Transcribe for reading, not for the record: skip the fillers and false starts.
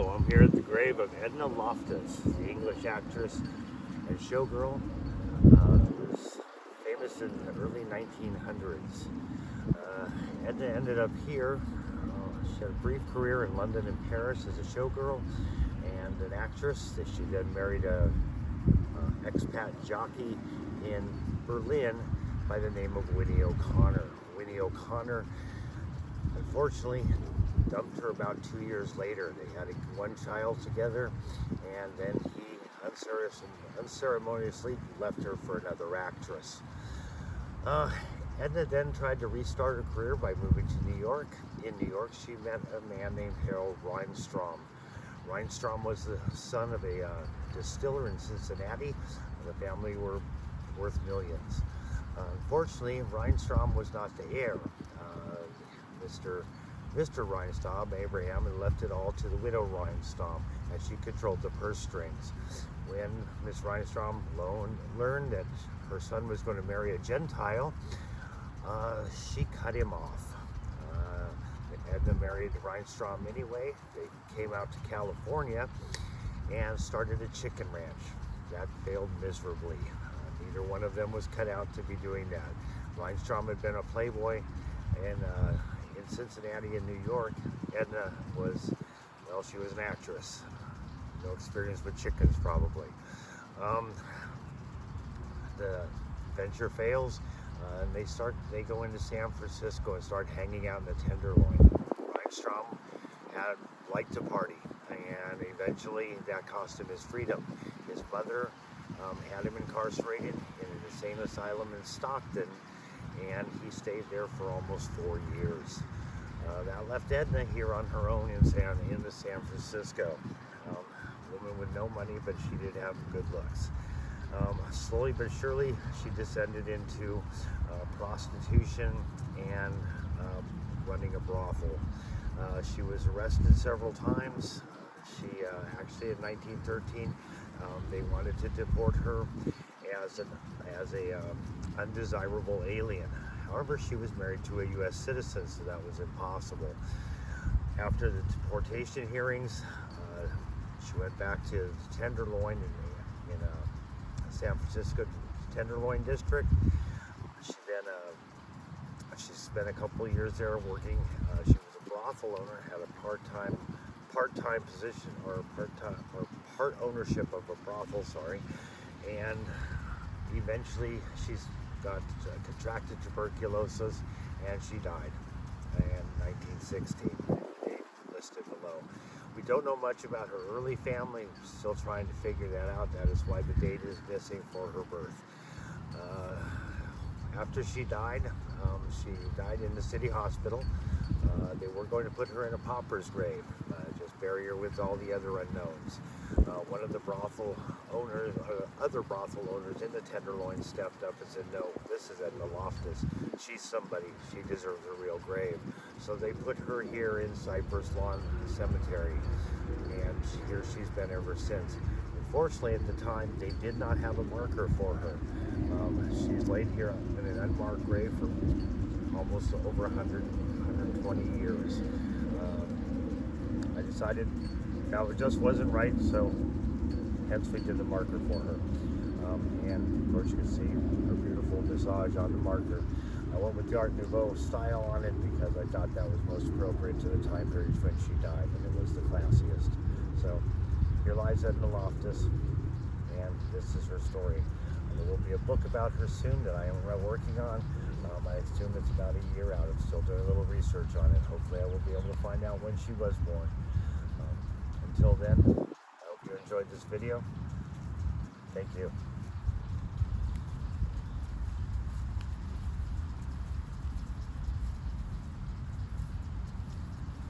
Hello, I'm here at the grave of Edna Loftus, the English actress and showgirl who was famous in the early 1900s. Edna ended up here. She had a brief career in London and Paris as a showgirl and an actress. She then married a expat jockey in Berlin by the name of Winnie O'Connor. Winnie O'Connor, unfortunately, dumped her about 2 years later. They had one child together, and then he unceremoniously left her for another actress. Edna then tried to restart her career by moving to New York. In New York, she met a man named Harold Reinstrom. Reinstrom was the son of a distiller in Cincinnati. The family were worth millions. Unfortunately, Reinstrom was not the heir. Mr. Reinstrom, Abraham, had left it all to the widow Reinstrom, as she controlled the purse strings. When Miss Reinstrom learned that her son was going to marry a Gentile, she cut him off. Edna married Reinstrom anyway. They came out to California and started a chicken ranch. That failed miserably. Neither one of them was cut out to be doing that. Reinstrom had been a playboy in Cincinnati and New York. Edna was, well, she was an actress. No experience with chickens, probably. The venture fails, and they go into San Francisco and start hanging out in the Tenderloin. Reinstrom liked to party, and eventually that cost him his freedom. His mother had him incarcerated in an insane asylum in Stockton, and he stayed there for almost 4 years. That left Edna here on her own in San Francisco. A woman with no money, but she did have good looks. Slowly but surely, she descended into prostitution and running a brothel. She was arrested several times. She actually, in 1913, they wanted to deport her as an undesirable alien. However, she was married to a U.S. citizen, so that was impossible. After the deportation hearings, she went back to the Tenderloin in San Francisco Tenderloin district. She spent a couple of years there working. She was a brothel owner, had a part-time position or part ownership of a brothel, and eventually she's contracted tuberculosis, and she died in 1916. Date listed below. We don't know much about her early family. We're still trying to figure that out. That is why the date is missing for her birth. After she died in the city hospital. They were going to put her in a pauper's grave, just bury her with all the other unknowns. One of the other brothel owners in the Tenderloin stepped up and said, "No, this is Edna Loftus. She's somebody. She deserves a real grave." So they put her here in Cypress Lawn Cemetery, and here she's been ever since. Unfortunately, at the time, they did not have a marker for her. She's laid here in an unmarked grave for almost over 120 years. I decided that just wasn't right, so hence we did the marker for her. And of course you can see her beautiful visage on the marker. I went with the Art Nouveau style on it because I thought that was most appropriate to the time period when she died, and it was the classiest. So here lies Edna Loftus, and this is her story. There will be a book about her soon that I am working on. I assume it's about a year out. I'm still doing a little research on it. Hopefully I will be able to find out when she was born. Until then, I hope you enjoyed this video. Thank you.